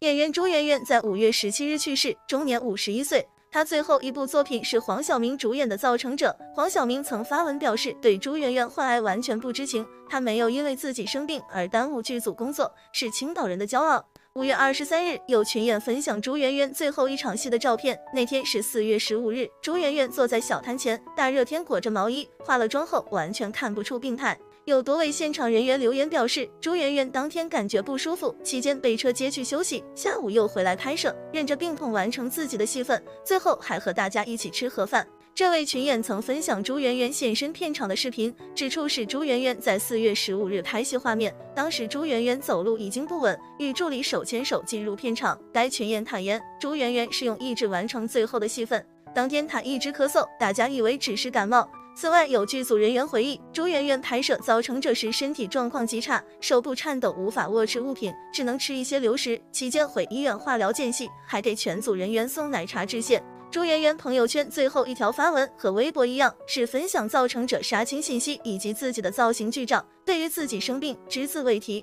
演员朱媛媛在5月17日去世，终年51岁。她最后一部作品是黄晓明主演的《造成者》。黄晓明曾发文表示，对朱媛媛患癌完全不知情，他没有因为自己生病而耽误剧组工作，是青岛人的骄傲。5月23日，有群演分享朱媛媛最后一场戏的照片。那天是4月15日，朱媛媛坐在小摊前，大热天裹着毛衣，化了妆后完全看不出病态。有多位现场人员留言表示，朱媛媛当天感觉不舒服，期间被车接去休息，下午又回来拍摄，忍着病痛完成自己的戏份，最后还和大家一起吃盒饭。这位群演曾分享朱媛媛现身片场的视频，指出是朱媛媛在4月15日拍戏画面，当时朱媛媛走路已经不稳，与助理手牵手进入片场。该群演坦言，朱媛媛是用意志完成最后的戏份，当天她一直咳嗽，大家以为只是感冒。此外，有剧组人员回忆，朱媛媛拍摄《造成者》时身体状况极差，手部颤抖，无法握持物品，只能吃一些流食，期间回医院化疗间隙，还给全组人员送奶茶致谢。朱媛媛朋友圈最后一条发文和微博一样，是分享《造成者》杀青信息以及自己的造型剧照，对于自己生病只字未提。